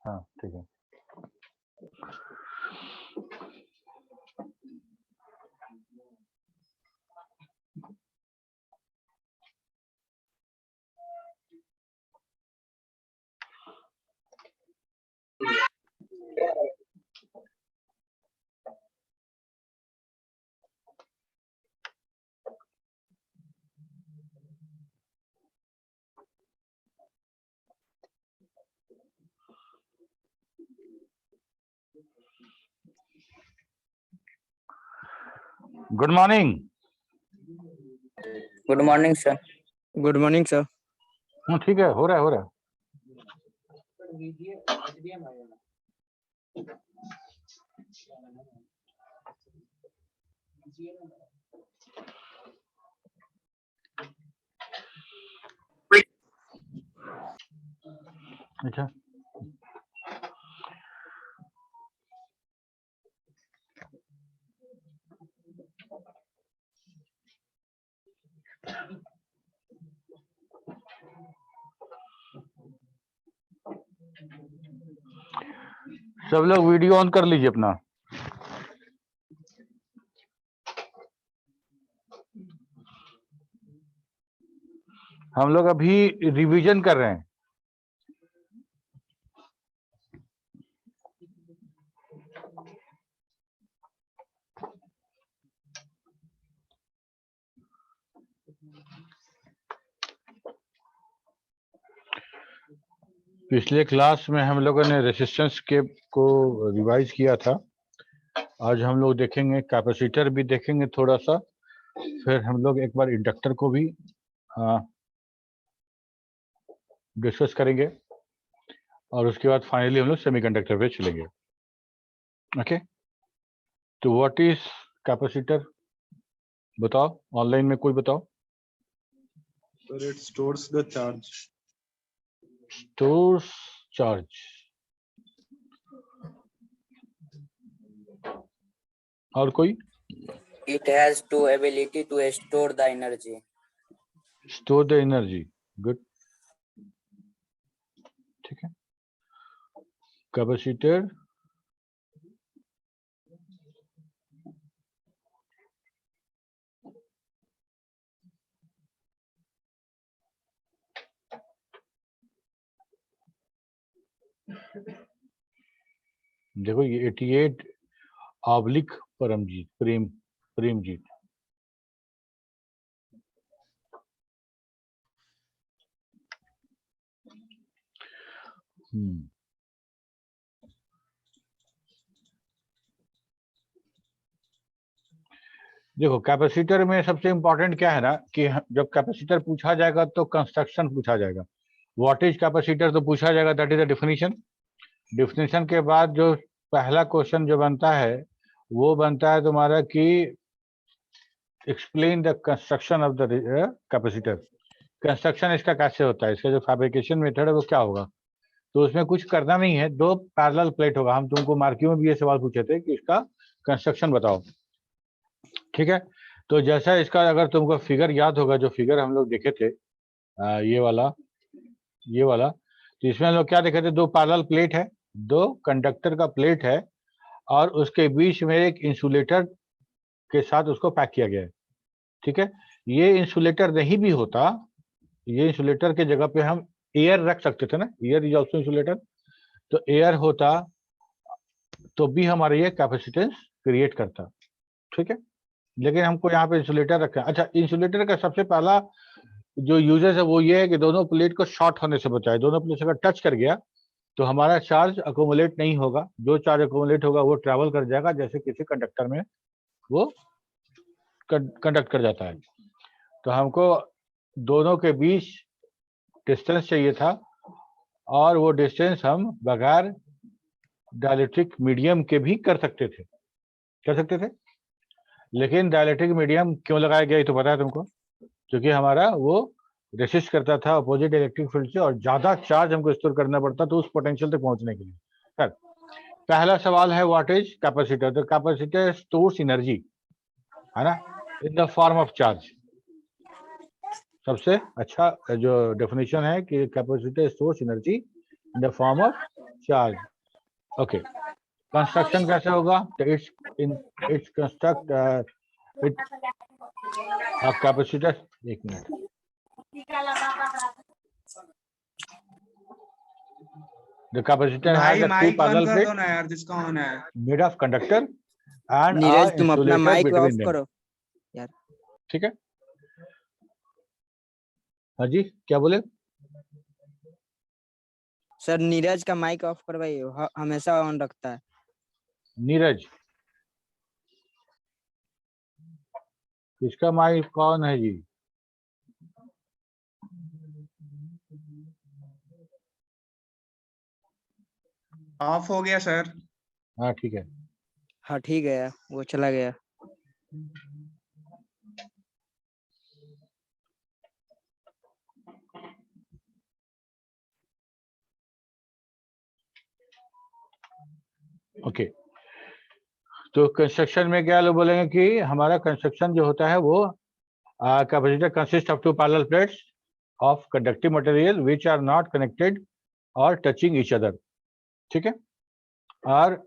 हाँ ठीक है। Good morning. Good morning sir. Good morning sir. ठीक है, हो रहा है, हो रहा है। अच्छा, सब लोग वीडियो ऑन कर लीजिए अपना। हम लोग अभी रिवीजन कर रहे हैं। पिछले क्लास में हम लोगों ने रेजिस्टेंस के को रिवाइज किया था। आज हम लोग देखेंगे कैपेसिटर भी देखेंगे थोड़ा सा, फिर हम लोग एक बार इंडक्टर को भी डिस्कस करेंगे और उसके बाद फाइनली हम लोग सेमीकंडक्टर पे चलेंगे। ओके, तो व्हाट इज कैपेसिटर? बताओ, ऑनलाइन में कोई बताओ। Sir, it stores the charge. Stores charge. और कोई? It has two ability to store the energy. Store the energy. Good, ठीक है। कैपेसिटर देखो, ये 88 ऑब्लिक परमजीत प्रेमजीत। देखो, कैपेसिटर में सबसे इंपॉर्टेंट क्या है ना कि जब कैपेसिटर पूछा जाएगा तो कंस्ट्रक्शन पूछा जाएगा। व्हाट इज कैपेसिटर तो पूछा जाएगा, that is the definition. Definition के बाद जो पहला क्वेश्चन जो बनता है वो बनता है तुम्हारा कि explain the construction of the capacitor. Construction इसका कैसे होता है, इसका जो फैब्रिकेशन मेथड है वो क्या होगा। तो उसमें कुछ करना नहीं है, दो पैरेलल प्लेट होगा। हम तुमको मार्किंग में भी ये सवाल पूछे थे कि इसका कंस्ट्रक्शन बताओ, ठीक है। तो जैसा इसका अगर तुमको फिगर याद होगा, जो फिगर हम लोग देखे थे ये वाला, तो इसमें हम लोग क्या देखे थे, दो पैरेलल प्लेट है, दो कंडक्टर का प्लेट है और उसके बीच में एक इंसुलेटर के साथ उसको पैक किया गया है, ठीक है। ये इंसुलेटर नहीं भी होता, ये इंसुलेटर के जगह पे हम एयर रख सकते थे ना, एयर इज ऑल्सो इंसुलेटर। तो एयर होता तो भी हमारा ये कैपेसिटेंस क्रिएट करता, ठीक है। लेकिन हमको यहाँ पे इंसुलेटर रखा है। अच्छा, इंसुलेटर का सबसे पहला जो यूजेस है वो ये है कि दोनों प्लेट को शॉर्ट होने से बचाए। दोनों प्लेट अगर टच कर गया तो हमारा चार्ज अकोमुलेट नहीं होगा, जो चार्ज अकोमुलेट होगा वो ट्रैवल कर जाएगा, जैसे किसी कंडक्टर में वो कंडक्ट कर जाता है। तो हमको दोनों के बीच डिस्टेंस चाहिए था और वो डिस्टेंस हम बगैर डाइलेक्ट्रिक मीडियम के भी कर सकते थे। लेकिन डाइलेक्ट्रिक मीडियम क्यों लगाया गया ये तो पता है तुमको, क्योंकि हमारा वो रेसिस्ट करता था अपोजिट इलेक्ट्रिक फील्ड से और ज्यादा चार्ज हमको स्टोर करना पड़ता तो उस पोटेंशियल तक पहुंचने के लिए। सर, पहला सवाल है व्हाट इज कैपेसिटर। तो कैपेसिटर स्टोर्स एनर्जी, है ना, in the form of charge. सबसे अच्छा जो डेफिनेशन है कि capacitor stores energy in the form of charge. Okay, construction कैसे होगा? तो इट्स कंस्ट्रक्ट इट कैपेसिटर। एक मिनट, the capacitor has भाई the two mic on parallel कर plates दो ना यार, जिसका ऑन है। made of conductor and Neeraj a तुम अपना insulator mic off between them। करो। ठीक है, हाँ जी, क्या बोले? सर नीरज का माइक ऑफ करवाइए, हमेशा ऑन रखता है। नीरज, किसका माइक कौन है जी? ऑफ हो गया सर। हाँ ठीक है। हाँ ठीक है, वो चला गया। ओके, तो कंस्ट्रक्शन में क्या लोग बोलेंगे कि हमारा कंस्ट्रक्शन जो होता है वो capacitor consist of two parallel plates of conductive material which are not connected और टचिंग ईच अदर। ठीक है, और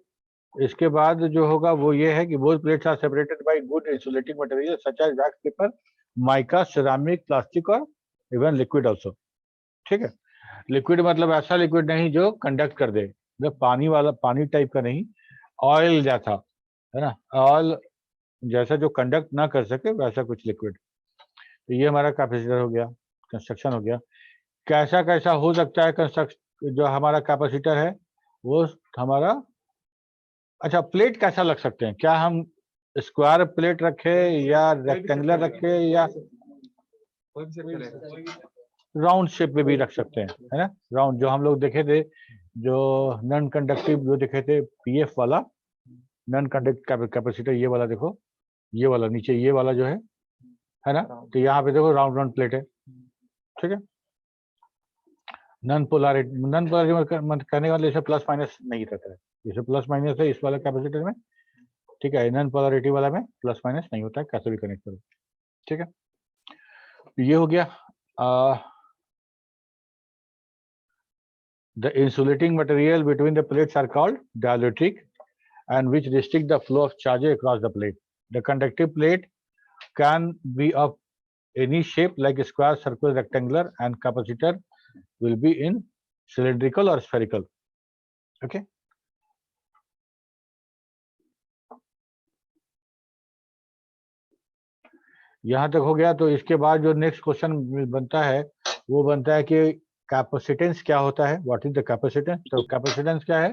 इसके बाद जो होगा वो ये है कि both plates are separated by good insulating material such as wax paper, mica, ceramic, plastic और इवन लिक्विड आल्सो। ठीक है, लिक्विड मतलब ऐसा लिक्विड नहीं जो कंडक्ट कर दे, मतलब पानी वाला, पानी टाइप का नहीं, ऑयल जैसा, है ना, ऑयल जैसा जो कंडक्ट ना कर सके वैसा कुछ लिक्विड। तो ये हमारा कैपेसिटर हो गया, कंस्ट्रक्शन हो गया। कैसा कैसा हो सकता है कंस्ट्रक्शन जो हमारा कैपेसिटर है वो हमारा? अच्छा, प्लेट कैसा लग सकते हैं? क्या हम स्क्वायर प्लेट रखे या रेक्टेंगुलर रखे या राउंड शेप में भी रख सकते हैं, है ना? राउंड जो हम लोग देखे थे, जो नॉन कंडक्टिव जो देखे थे, पीएफ वाला नॉन कंडक्ट कैपेसिटर, ये वाला देखो, ये वाला नीचे ये वाला जो है ना, तो यहाँ पे देखो राउंड राउंड प्लेट है। ठीक है, नॉन पोलैरिटी करने का मतलब इसे प्लस माइनस नहीं रहता है, इसे प्लस माइनस है इस वाला कैपेसिटर में। ठीक है, नॉन पोलैरिटी वाला में प्लस माइनस नहीं होता है, कैसे भी कनेक्ट करो। ठीक है, तो ये हो गया। The insulating material between the plates are called dielectric and which restrict the flow of charges across the plate. The conductive plate can be of any shape like square, circular, rectangular, and capacitor will be in cylindrical or spherical. Okay. यहाँ तक हो गया। तो इसके बाद जो next question बनता है वो बनता है कि कैपेसिटेंस क्या होता है, व्हाट इज द कैपेसिटेंस। तो कैपेसिटेंस क्या है?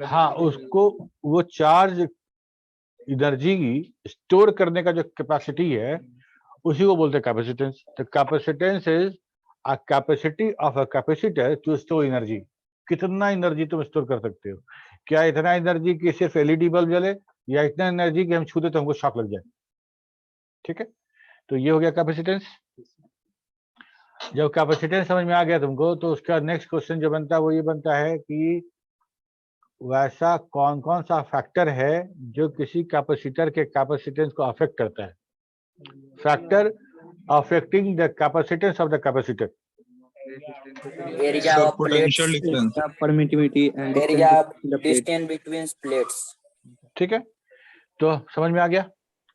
हाँ, उसको वो चार्ज एनर्जी स्टोर करने का जो कैपेसिटी है उसी को बोलते हैं कैपेसिटेंस। तो capacitance is a capacity of a capacitor to store energy. कितना एनर्जी तुम स्टोर कर सकते हो? क्या इतना एनर्जी कि सिर्फ एलईडी बल्ब जले, या इतना एनर्जी कि हम छूते तो हमको शॉक लग जाए। ठीक है, तो ये हो गया कैपेसिटेंस। जब कैपेसिटेंस समझ में आ गया तुमको, तो उसका नेक्स्ट क्वेश्चन जो बनता है वो ये बनता है कि वैसा कौन कौन सा फैक्टर है जो किसी कैपेसिटर के कैपेसिटेंस को अफेक्ट करता है। Factor affecting the capacitance of the capacitor. area Sir, of plates, potential difference. Permittivity and area distance between plates. ठीक है, तो समझ में आ गया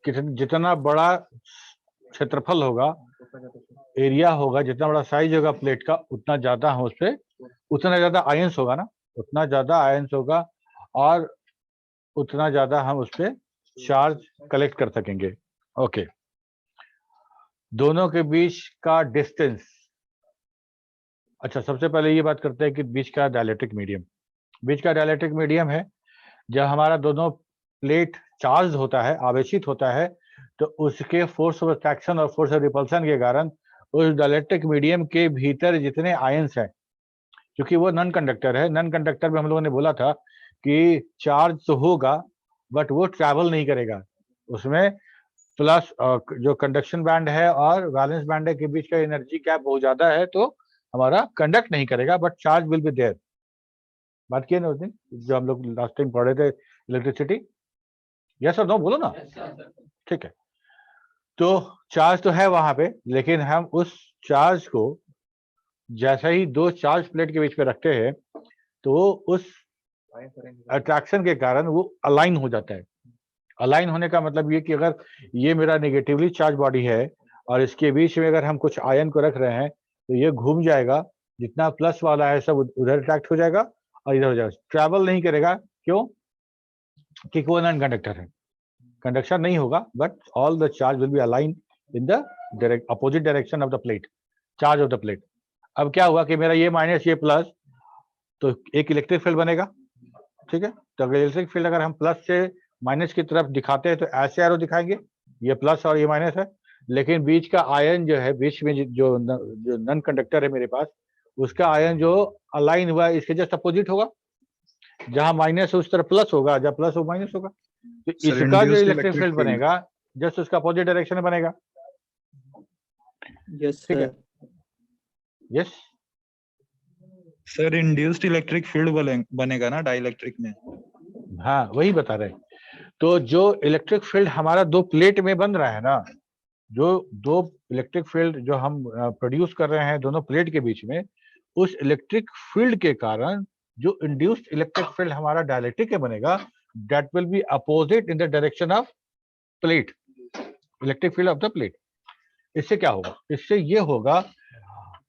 कि जितना बड़ा क्षेत्रफल होगा, एरिया होगा, जितना बड़ा साइज होगा प्लेट का, उतना ज्यादा हम उस पर, उतना ज्यादा आयंस होगा ना, उतना ज्यादा आयंस होगा और उतना ज्यादा हम उस पर चार्ज कलेक्ट कर सकेंगे। ओके, दोनों के बीच का डिस्टेंस। अच्छा, सबसे पहले ये बात करते हैं कि बीच का डायलेक्ट्रिक मीडियम। बीच का डायलेक्ट्रिक मीडियम है जब हमारा दोनों प्लेट चार्ज होता है, आवेशित होता है, तो उसके फोर्स ऑफ अट्रैक्शन और फोर्स ऑफ रिपल्सन के कारण उस डायलेक्ट्रिक मीडियम के भीतर जितने आयंस हैं, क्योंकि वो नॉन कंडक्टर है, नॉन कंडक्टर में हम लोगों ने बोला था कि चार्ज तो होगा बट वो ट्रैवल नहीं करेगा। उसमें प्लस जो कंडक्शन बैंड है और वैलेंस बैंड है के बीच का एनर्जी गैप बहुत ज्यादा है, तो हमारा कंडक्ट नहीं करेगा but charge will be there. बात किए ना उस दिन जो हम लोग लास्ट टाइम पढ़े थे इलेक्ट्रिसिटी। यस और नो बोलो ना। ठीक है, तो चार्ज तो है वहां पे, लेकिन हम उस चार्ज को जैसे ही दो चार्ज प्लेट के बीच में रखते हैं तो वो उस अट्रैक्शन के कारण वो अलाइन हो जाता है। अलाइन होने का मतलब ये कि अगर ये मेरा नेगेटिवली चार्ज बॉडी है और इसके बीच में अगर हम कुछ आयन को रख रहे हैं तो ये घूम जाएगा, जितना प्लस वाला है सब उधर अट्रैक्ट हो जाएगा और इधर हो जाएगा, ट्रैवल नहीं करेगा। क्यों? क्योंकि वो नॉन कंडक्टर है, कंडक्शन नहीं होगा, but all the charge will B align in the opposite direction of the plate, charge of the plate. अब क्या हुआ कि मेरा ये माइनस ये प्लस, तो एक इलेक्ट्रिक फील्ड बनेगा, ठीक है। तो अगर इलेक्ट्रिक फील्ड अगर हम प्लस से माइनस की तरफ दिखाते हैं तो ऐसे एरो दिखाएंगे, ये प्लस और ये माइनस है, लेकिन बीच का आयन जो है, बीच में जो नॉन कंडक्टर है मेरे पास, उसका आयन जो अलाइन हुआ है इसके जस्ट अपोजिट होगा। जहां माइनस उस तरफ प्लस होगा, जहां प्लस वो माइनस होगा, तो Sir, इसका जो induced electric electric field field. बनेगा जस्ट उसका अपोजिट डायरेक्शन में बनेगा। Yes, ठीक है। sir. Yes, sir induced electric field बनेगा ना डाइलेक्ट्रिक में? हाँ वही बता रहे हैं। तो जो इलेक्ट्रिक फील्ड हमारा दो प्लेट में बन रहा है ना, जो दो इलेक्ट्रिक फील्ड जो हम प्रोड्यूस कर रहे हैं दोनों प्लेट के बीच में, उस इलेक्ट्रिक फील्ड के कारण जो इंड्यूस्ड इलेक्ट्रिक फील्ड हमारा डायलेक्ट्रिक में बनेगा, that will be opposite in the direction of plate, electric field of the plate. इससे क्या होगा? इससे ये होगा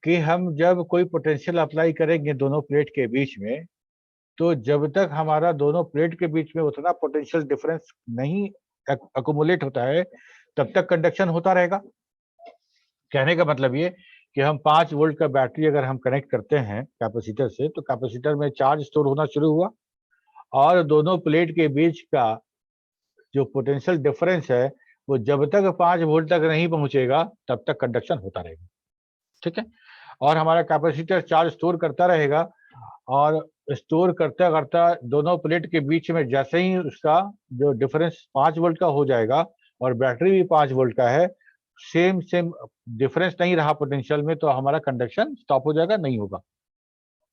कि हम जब कोई पोटेंशियल अप्लाई करेंगे दोनों प्लेट के बीच में, तो जब तक हमारा दोनों प्लेट के बीच में उतना पोटेंशियल डिफरेंस नहीं अकोमुलेट होता है, तब तक कंडक्शन होता रहेगा। कहने का मतलब ये कि हम 5 वोल्ट का बैटरी अगर हम कनेक्ट करते हैं कैपेसिटर से, तो कैपेसिटर में चार्ज स्टोर होना शुरू हुआ और दोनों प्लेट के बीच का जो पोटेंशियल डिफरेंस है वो जब तक 5 वोल्ट तक नहीं पहुंचेगा तब तक कंडक्शन होता रहेगा, ठीक है। और हमारा कैपेसिटर चार्ज स्टोर करता रहेगा और स्टोर करता करता दोनों प्लेट के बीच में जैसे ही उसका जो डिफरेंस 5 वोल्ट का हो जाएगा और बैटरी भी 5 वोल्ट का है, सेम डिफरेंस नहीं रहा पोटेंशियल में, तो हमारा कंडक्शन स्टॉप हो जाएगा, नहीं होगा,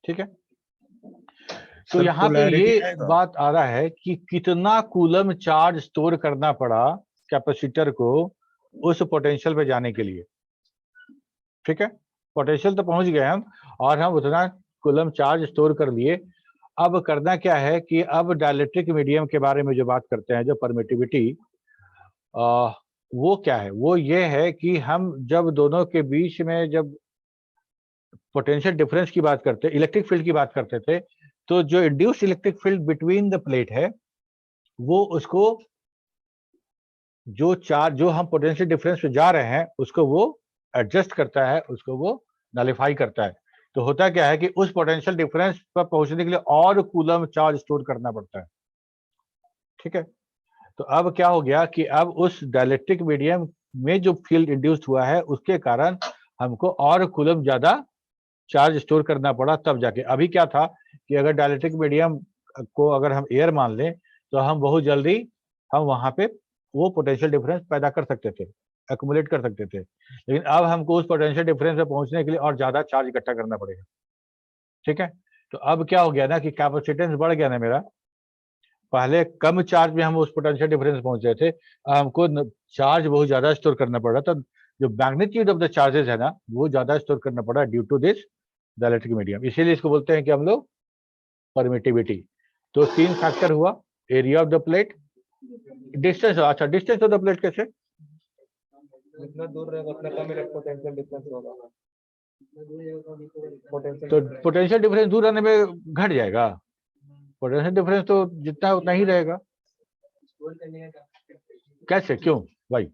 ठीक है। तो Sir, यहाँ पे polarity ये आएगा? बात आ रहा है कि कितना कूलम चार्ज स्टोर करना पड़ा कैपेसिटर को उस पोटेंशियल पे जाने के लिए, ठीक है। पोटेंशियल तो पहुंच गए हम और हम उतना कूलम चार्ज स्टोर कर लिए। अब करना क्या है कि अब डाइलेक्ट्रिक मीडियम के बारे में जो बात करते हैं, जो परमिटिविटी, वो क्या है? वो ये है कि हम जब दोनों के बीच में जब पोटेंशियल डिफरेंस की बात करते, इलेक्ट्रिक फील्ड की बात करते थे, तो जो induced electric field between the plate है, वो उसको जो चार्ज जो हम पोटेंशियल डिफरेंस पे जा रहे हैं उसको वो एडजस्ट करता है, उसको वो नलिफाई करता है। तो होता क्या है कि उस पोटेंशियल डिफरेंस पर पहुंचने के लिए और कूलम चार्ज स्टोर करना पड़ता है, ठीक है। तो अब क्या हो गया कि अब उस डाइलेक्ट्रिक मीडियम में जो फील्ड इंड्यूस्ड हुआ है उसके कारण हमको और कूलम ज्यादा चार्ज स्टोर करना पड़ा, तब जाके। अभी क्या था कि अगर डाइलेक्ट्रिक मीडियम को अगर हम एयर मान लें तो हम बहुत जल्दी हम वहां पे वो पोटेंशियल डिफरेंस पैदा कर सकते थे, एक्युमुलेट कर सकते थे, लेकिन अब हमको उस पोटेंशियल डिफरेंस पे पहुंचने के लिए और ज्यादा चार्ज इकट्ठा करना पड़ेगा, ठीक है। तो अब क्या हो गया ना कि कैपेसिटेंस बढ़ गया ना मेरा, पहले कम चार्ज में हम उस पोटेंशियल डिफरेंस पहुंच रहे थे, हमको चार्ज बहुत ज्यादा स्टोर करना पड़ रहा था, जो मैग्नीट्यूड ऑफ द चार्जेस है ना वो ज्यादा स्टोर करना पड़ा due to this dielectric medium. इसीलिए इसको बोलते हैं कि हम लोग परमिटिविटी। तो 3 फैक्टर हुआ, area of the plate, distance. अच्छा, डिस्टेंस ऑफ द प्लेट कैसे? जितना दूर रहेगा उतना कम पोटेंशियल डिफरेंस होगा। तो पोटेंशियल डिफरेंस दूर रहने में घट जाएगा, पोटेंशियल डिफरेंस तो जितना उतना ही रहेगा। कैसे, क्यों भाई?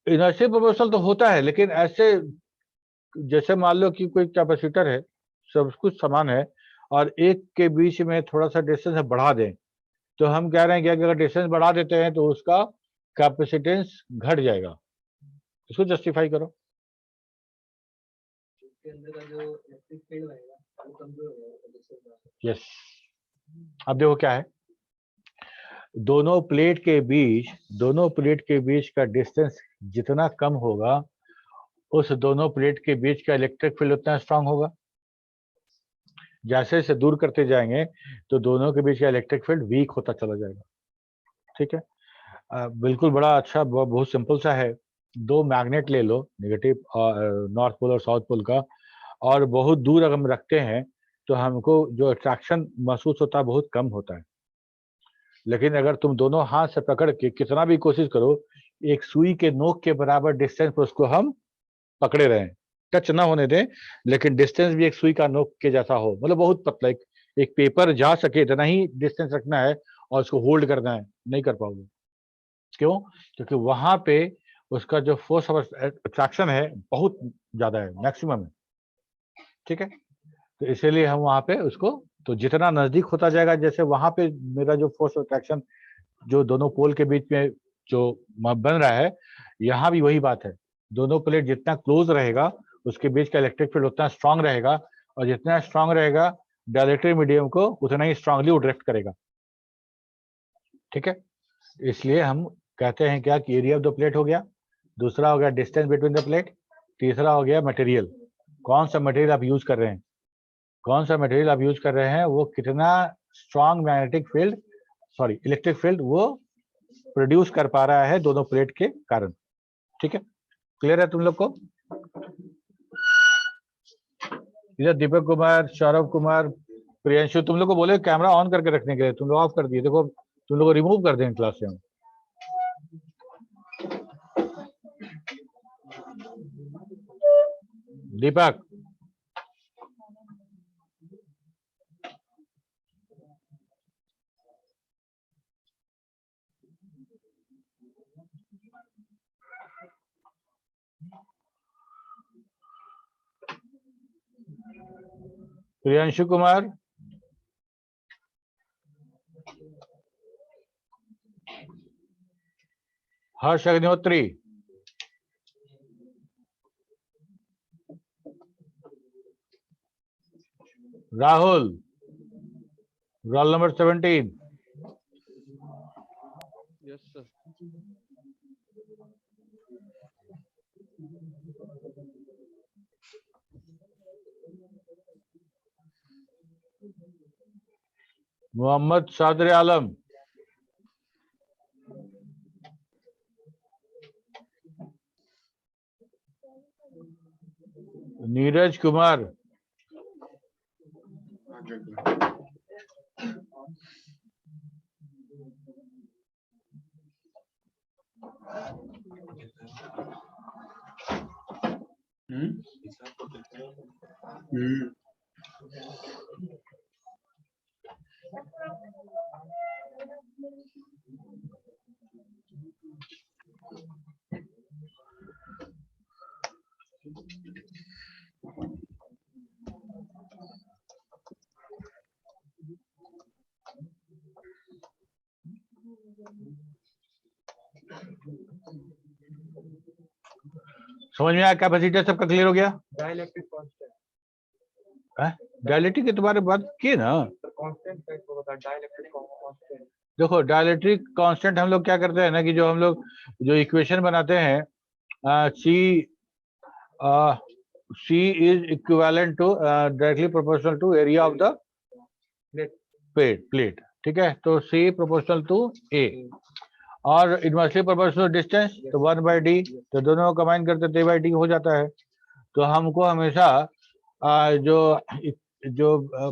इनर्शिया प्रोपोर्शनल तो होता है, लेकिन ऐसे जैसे मान लो कि कोई कैपेसिटर है, सब कुछ समान है और एक के बीच में थोड़ा सा डिस्टेंस बढ़ा दें, तो हम कह रहे हैं कि अगर डिस्टेंस बढ़ा देते हैं तो उसका कैपेसिटेंस घट जाएगा। इसको जस्टिफाई करो। यस, अब देखो क्या है, दोनों प्लेट के बीच का डिस्टेंस जितना कम होगा उस दोनों प्लेट के बीच का इलेक्ट्रिक फील्ड उतना स्ट्रांग होगा। जैसे जैसे दूर करते जाएंगे तो दोनों के बीच का इलेक्ट्रिक फील्ड वीक होता चला जाएगा, ठीक है। बिल्कुल बड़ा अच्छा बहुत सिंपल सा है, दो मैग्नेट ले लो, नेगेटिव नॉर्थ पोल और साउथ पोल का, और बहुत दूर अगर हम रखते हैं तो हमको जो अट्रैक्शन महसूस होता है बहुत कम होता है। लेकिन अगर तुम दोनों हाथ से पकड़ के कितना भी कोशिश करो, एक सुई के नोक के बराबर डिस्टेंस पर उसको हम पकड़े रहें, टच ना होने दें, लेकिन डिस्टेंस भी एक सुई का नोक के जैसा हो, मतलब बहुत पतला, एक पेपर जा सके इतना ही डिस्टेंस रखना है और उसको होल्ड करना है, नहीं कर पाओगे। क्यों? क्योंकि वहां पे उसका जो फोर्स ऑफ अट्रैक्शन है बहुत ज्यादा है, मैक्सिमम है। ठीक है, तो इसीलिए हम वहां पे उसको, तो जितना नजदीक होता जाएगा, जैसे वहां पे मेरा जो फोर्स ऑफ अट्रैक्शन जो दोनों पोल के बीच में जो बन रहा है, यहाँ भी वही बात है। दोनों प्लेट जितना क्लोज रहेगा उसके बीच का इलेक्ट्रिक फील्ड उतना स्ट्रांग रहेगा, और जितना स्ट्रांग रहेगा डाइलेक्ट्रिक मीडियम को उतना ही स्ट्रांगली वो डायरेक्ट करेगा। ठीक है, इसलिए हम कहते हैं क्या कि एरिया ऑफ द प्लेट हो गया, दूसरा हो गया डिस्टेंस बिटवीन द प्लेट, तीसरा हो गया मटेरियल, कौन सा मटेरियल आप यूज कर रहे हैं, कौन सा मटेरियल आप यूज कर रहे हैं, वो कितना strong magnetic field, sorry electric field वो प्रोड्यूस कर पा रहा है दोनों प्लेट के कारण। ठीक है, क्लियर है तुम लोग को? इधर दीपक कुमार, सौरभ कुमार, प्रियंशु, तुम लोग को बोले कैमरा ऑन करके रखने के लिए, तुम लोग ऑफ कर दिए। देखो तुम लोग को रिमूव कर देंगे क्लास से हम। Deepak, Priyanshu Kumar, Harsh Agnihotri, Rahul, roll number 17, yes sir. Mohammad Sadar Alam, Neeraj Kumar, समझ में आया? कैपेसिटर सबका क्लियर हो गया? डाइलेक्ट्रिक कांस्टेंट डायलेक्ट्रिक की तुम्हारे बात की ना। सर, कांस्टेंट टाइप को बता, डाइलेक्ट्रिक कांस्टेंट। देखो डायलेक्ट्रिक कांस्टेंट हम लोग क्या करते हैं ना कि जो हम लोग जो इक्वेशन बनाते हैं, C is equivalent to directly proportional to area of the plate। ठीक है, तो C proportional to A और इनवर्सली प्रोपोर्शनल डिस्टेंस तो 1/d, तो दोनों को कंबाइन करते 3/d हो जाता है। तो हमको हमेशा जो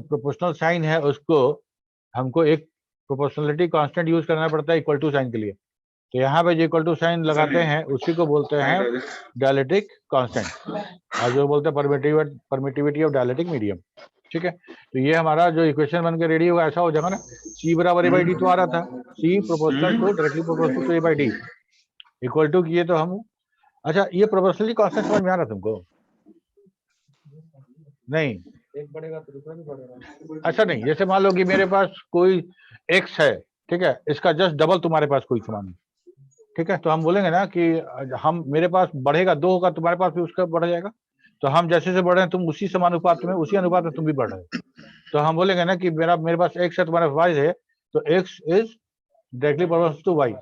प्रोपोर्शनल साइन है उसको हमको एक प्रोपोर्शनलिटी कांस्टेंट यूज करना पड़ता है इक्वल टू साइन के लिए। तो यहाँ पे जो इक्वल टू साइन लगाते हैं उसी को बोलते हैं डायलेक्ट्रिक कांस्टेंट, और जो बोलते हैं परमिटिविटी ऑफ डायलेक्ट्रिक मीडियम। ठीक है, तो ये हमारा जो इक्वेशन बन के रेडी होगा ऐसा हो जाएगा ना, C बराबर A/D तो आ रहा था, C proportional to directly proportional to A/D equal to किए तो हम, अच्छा ये प्रोपोर्शनलिटी कांस्टेंट समझ में आ रहा तुमको? नहीं, एक बढ़ेगा तो दूसरा भी बढ़ेगा। अच्छा नहीं, जैसे मान लो कि मेरे पास कोई x है, ठीक है, इसका जस्ट डबल तुम्हारे पास कोई सामान है, ठीक है, तो हम बोलेंगे ना कि हम मेरे पास बढ़ेगा 2 होगा, तुम्हारे पास भी उसका बढ़ जाएगा। तो हम जैसे से बढ़ रहे हैं तुम उसी समानुपात में, उसी अनुपात में तुम भी बढ़ रहे हो। तो हम बोलेंगे ना कि मेरे पास x है, तुम्हारे पास y है, तो x is directly proportional to y।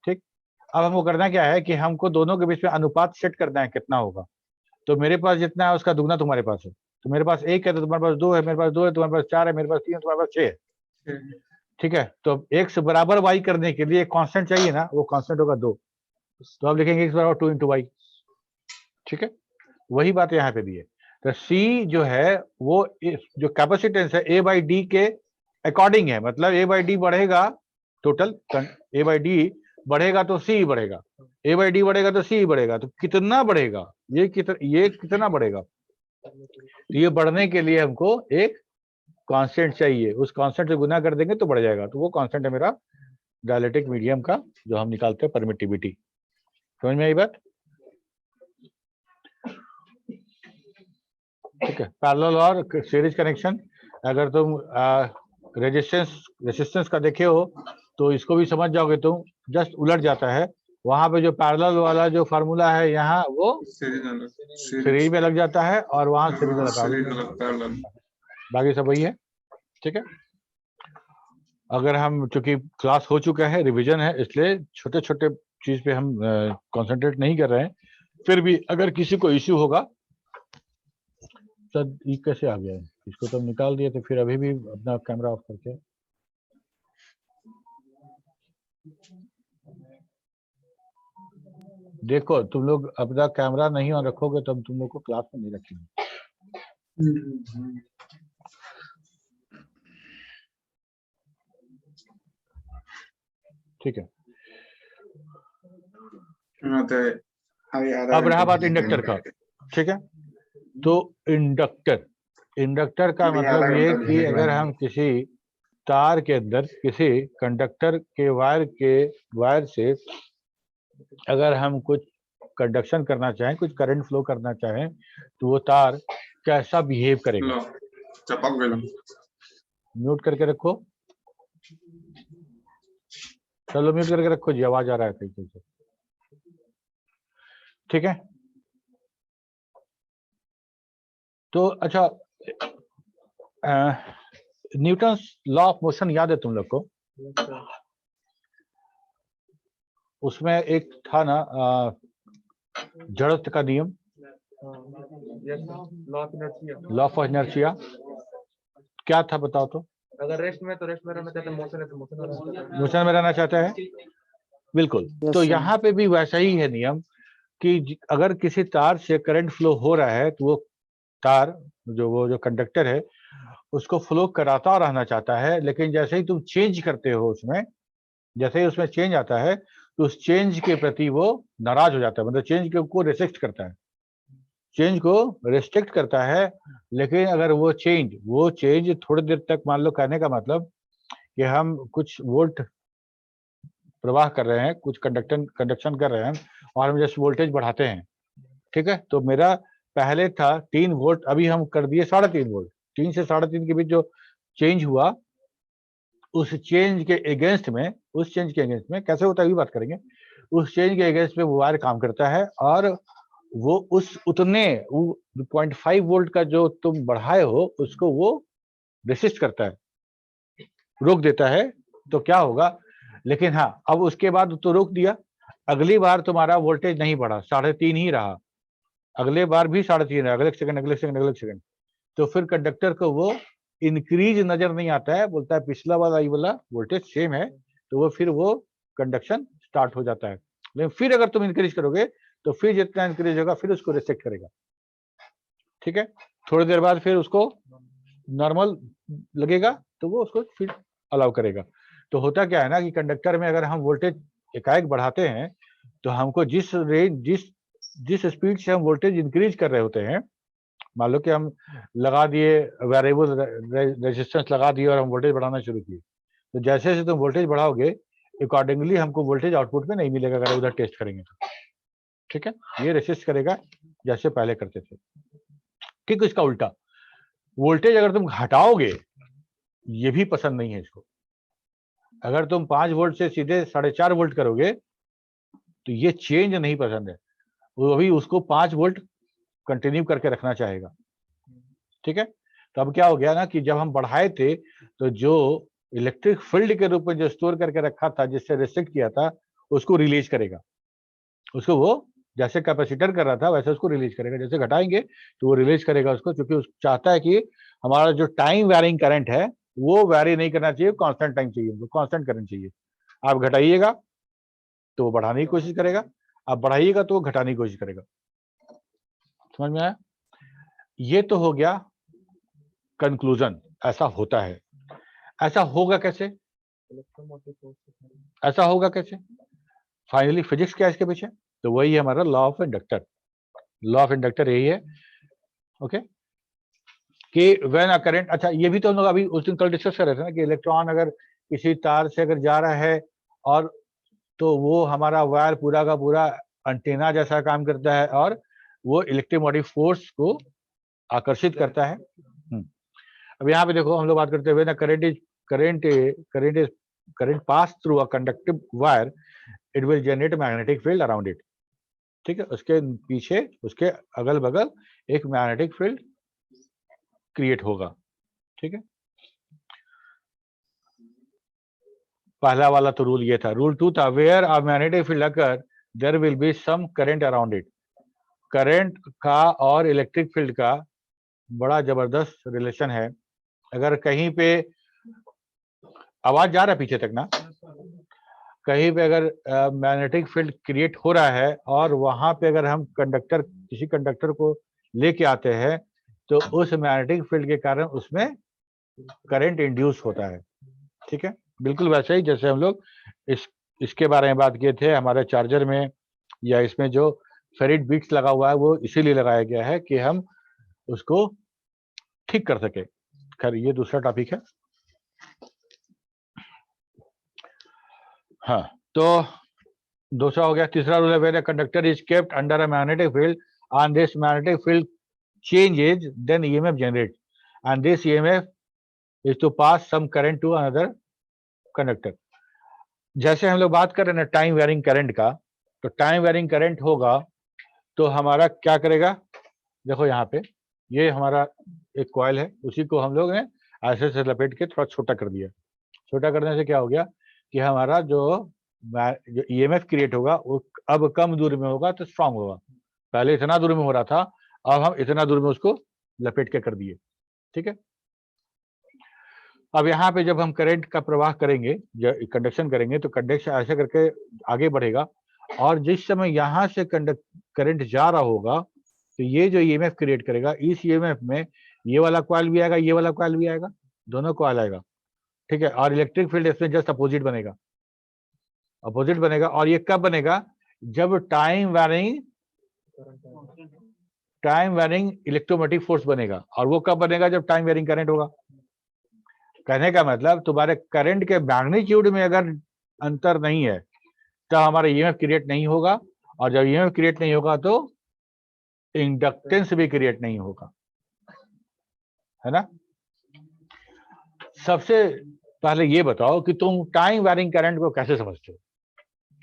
ठीक, अब हमको करना क्या है कि हमको दोनों के बीच में अनुपात सेट करना है कितना होगा। तो मेरे पास जितना है उसका दुगना तुम्हारे पास है, तो मेरे पास 1 है तो तुम्हारे पास 2 है, मेरे पास 2 है तुम्हारे पास 4 है, मेरे पास 3 है तुम्हारे पास 6 है। ठीक है, तो x बराबर y करने के लिए कांस्टेंट चाहिए ना, वो कांस्टेंट होगा 2। तो आप लिखेंगे x बराबर 2 इंटू वाई। ठीक है, वही बात यहाँ पे भी है। तो C जो है वो जो कैपेसिटेंस है A बाई डी के अकॉर्डिंग है, मतलब A बाई डी बढ़ेगा, टोटल A बाई डी बढ़ेगा तो C बढ़ेगा, A बाई डी बढ़ेगा तो C बढ़ेगा। तो कितना बढ़ेगा, ये कितना बढ़ेगा, तो ये बढ़ने के लिए हमको एक कांस्टेंट चाहिए, उस कांस्टेंट से गुना कर देंगे तो बढ़ जाएगा। तो वो कांस्टेंट है मेरा डायलेक्ट्रिक मीडियम का, जो हम निकालते हैं परमिटिविटी। समझ में आई बात? ठीक है, पैरेलल और सीरीज कनेक्शन, अगर तुम रेजिस्टेंस का देखे हो तो इसको भी समझ जाओगे तुम, जस्ट उलट जाता है। वहां पे जो पैरेलल वाला जो फार्मूला है यहाँ वो सीरीज में लग जाता है, और वहां सीरीज में पैरेलल, बाकी सब वही है। ठीक है, अगर हम, चूंकि क्लास हो चुका है, रिवीजन है, इसलिए छोटे छोटे चीज पे हम कंसंट्रेट नहीं कर रहे हैं। फिर भी अगर किसी को इश्यू होगा, सर ये कैसे आ गया है, इसको तो हम निकाल दिए थे, फिर अभी भी अपना कैमरा ऑफ करके देखो। तुम लोग अपना कैमरा नहीं ऑन रखोगे तो हम तुम लोग को क्लास में नहीं रखेंगे। ठीक है, अब रहा बात इंडक्टर का। ठीक है, तो इंडक्टर का मतलब ये कि अगर हम किसी तार के अंदर किसी कंडक्टर के वायर से अगर हम कुछ कंडक्शन करना चाहें, कुछ करंट फ्लो करना चाहें, तो वो तार कैसा बिहेव करेगा। म्यूट करके रखो, चलो म्यूट करके रखो जी, आवाज आ रहा है कहीं से। ठीक है, तो अच्छा, न्यूटन लॉ ऑफ मोशन याद है तुम लोग को? उसमें एक था ना जड़त्व का नियम, लॉ ऑफ इनर्शिया। क्या था बताओ तो? अगर रेस्ट में तो रेस्ट में रहना चाहता है, मोशन है तो मोशन में रहना चाहता है, बिल्कुल। तो यहाँ पे भी वैसा ही है नियम कि अगर किसी तार से करंट फ्लो हो रहा है तो वो तार जो कंडक्टर है उसको फ्लो कराता रहना चाहता है, लेकिन जैसे ही तुम चेंज करते हो उसमें, जैसे ही उसमें चेंज आता है तो उस चेंज के प्रति वो नाराज हो जाता है, मतलब चेंज को रेस्ट्रिक्ट करता है, चेंज को रेस्ट्रिक्ट करता है। लेकिन अगर वो चेंज थोड़ी देर तक, मान लो, कहने का मतलब कि हम कुछ वोल्ट प्रवाह कर रहे हैं, कुछ कंडक्शन कर रहे हैं, और हम जैसे वोल्टेज बढ़ाते हैं, ठीक है, तो मेरा पहले था 3 वोल्ट, अभी हम कर दिए 3.5 वोल्ट। 3 से 3.5 के बीच जो चेंज हुआ, उस चेंज के अगेंस्ट में कैसे होता है, ये बात करेंगे। उस चेंज के अगेंस्ट में वो वायर काम करता है, और वो उतने 0.5 वोल्ट का जो तुम बढ़ाए हो उसको वो रेसिस्ट करता है, रोक देता है। तो क्या होगा, लेकिन हाँ, अब उसके बाद तो रोक दिया, अगली बार तुम्हारा वोल्टेज नहीं बढ़ा, 3.5 ही रहा, अगले बार भी 3.5 रहा, अगले सेकंड, तो फिर कंडक्टर को वो इंक्रीज नजर नहीं आता है, बोलता है पिछला वाला वोल्टेज सेम है, तो वो फिर वो कंडक्शन स्टार्ट हो जाता है। लेकिन फिर अगर तुम इंक्रीज करोगे तो फिर जितना इंक्रीज होगा फिर उसको रिस्ट्रिक्ट करेगा। ठीक है, थोड़ी देर बाद फिर उसको नॉर्मल लगेगा तो वो उसको फिर अलाउ करेगा। तो होता क्या है ना कि कंडक्टर में अगर हम वोल्टेज एकाएक बढ़ाते हैं तो हमको जिस स्पीड से हम वोल्टेज इंक्रीज कर रहे होते हैं, मान लो कि हम लगा दिए वेरिएबल रेजिस्टेंस लगा दिए और हम वोल्टेज बढ़ाना शुरू किए, तो जैसे जैसे तुम वोल्टेज बढ़ाओगे अकॉर्डिंगली हमको वोल्टेज आउटपुट में नहीं मिलेगा अगर उधर टेस्ट करेंगे तो। ठीक है, ये रेसिस्ट करेगा जैसे पहले करते थे। ठीक, इसका उल्टा वोल्टेज अगर तुम घटाओगे, ये भी पसंद नहीं है इसको। अगर तुम 5 वोल्ट से सीधे 4.5 वोल्ट करोगे तो ये चेंज नहीं पसंद है, वो अभी उसको 5 वोल्ट कंटिन्यू करके रखना चाहेगा। ठीक है, तो अब क्या हो गया ना कि जब हम बढ़ाए थे तो जो इलेक्ट्रिक फील्ड के रूप में जो स्टोर करके रखा था, जिससे रिस्ट्रिक्ट किया था, उसको रिलीज करेगा, उसको वो जैसे कैपेसिटर कर रहा था वैसे उसको रिलीज करेगा। जैसे घटाएंगे तो वो रिलीज करेगा उसको, क्योंकि चाहता है कि हमारा जो टाइम वेरिंग करंट है वो वेरी नहीं करना चाहिए, कांस्टेंट टाइम चाहिए, कांस्टेंट करंट चाहिए। आप घटाइएगा तो वो बढ़ाने की कोशिश करेगा, आप बढ़ाइएगा तो वो घटाने की कोशिश करेगा। समझ में आया? ये तो हो गया कंक्लूजन, ऐसा होता है। ऐसा होगा कैसे? इलेक्ट्रोमोटिव फोर्स ऐसा होगा कैसे? फाइनली फिजिक्स क्या है इसके पीछे? तो वही है हमारा law of inductor. Law of inductor यही है, ओके, कि व्हेन अ करंट, अच्छा ये भी तो हम लोग अभी उस दिन कल डिस्कस कर रहे थे ना कि इलेक्ट्रॉन अगर किसी तार से अगर जा रहा है और तो वो हमारा वायर पूरा का पूरा एंटीना जैसा काम करता है और वो इलेक्ट्रोमोटिव फोर्स को आकर्षित करता है। अब यहाँ पे देखो हम लोग बात करते हुए ना, current pass through a conductive wire, it will generate magnetic field around it. ठीक है, उसके पीछे उसके अगल बगल एक मैग्नेटिक फील्ड क्रिएट होगा। ठीक है, पहला वाला तो रूल ये था। रूल 2 था, where a magnetic field occur there will be some current around it. Current का और इलेक्ट्रिक फील्ड का बड़ा जबरदस्त रिलेशन है। अगर कहीं पे आवाज जा रहा है पीछे तक ना, कहीं पे अगर मैग्नेटिक फील्ड क्रिएट हो रहा है और वहां पे अगर हम किसी कंडक्टर को लेके आते हैं तो उस मैग्नेटिक फील्ड के कारण उसमें करंट इंड्यूस होता है। ठीक है, बिल्कुल वैसे ही जैसे हम लोग इसके बारे में बात किए थे हमारे चार्जर में, या इसमें जो फेरिट बीट्स लगा हुआ है वो इसीलिए लगाया गया है कि हम उसको ठीक कर सके। खैर ये दूसरा टॉपिक है। हाँ, तो दूसरा हो गया। तीसरा रूल है, when a conductor is kept under a magnetic field and this magnetic field changes, then EMF generates, and this EMF is to pass some current to another conductor. जैसे हम लोग बात कर रहे हैं टाइम वेरिंग करंट का, तो time varying current होगा तो हमारा क्या करेगा? देखो यहाँ पे ये हमारा एक कॉइल है, उसी को हम लोग ने ऐसे से लपेट के थोड़ा छोटा कर दिया। छोटा करने से क्या हो गया कि हमारा जो EMF क्रिएट होगा वो अब कम दूरी में होगा तो स्ट्रांग होगा। पहले इतना दूर में हो रहा था, अब हम इतना दूर में उसको लपेट के कर दिए। ठीक है, अब यहाँ पे जब हम करंट का प्रवाह करेंगे, कंडक्शन करेंगे, तो कंडक्शन ऐसे करके आगे बढ़ेगा और जिस समय यहाँ से करंट जा रहा होगा तो ये जो EMF क्रिएट करेगा, इस EMF में ये वाला कॉइल भी आएगा, ये वाला कॉइल भी आएगा, दोनों कॉइल आएगा। ठीक है, और इलेक्ट्रिक फील्ड इसमें जस्ट अपोजिट बनेगा। और ये कब बनेगा? जब टाइम वेरिंग इलेक्ट्रोमैग्नेटिक फोर्स बनेगा। और वो कब बनेगा? जब टाइम वेरिंग करंट होगा। कहने का मतलब तुम्हारे करंट के मैग्नीट्यूड में अगर अंतर नहीं है तो हमारा EMF क्रिएट नहीं होगा, और जब EMF क्रिएट नहीं होगा तो इंडक्टेंस भी क्रिएट नहीं होगा, है ना। सबसे पहले ये बताओ कि तुम टाइम वेरिंग करंट को कैसे समझते हो?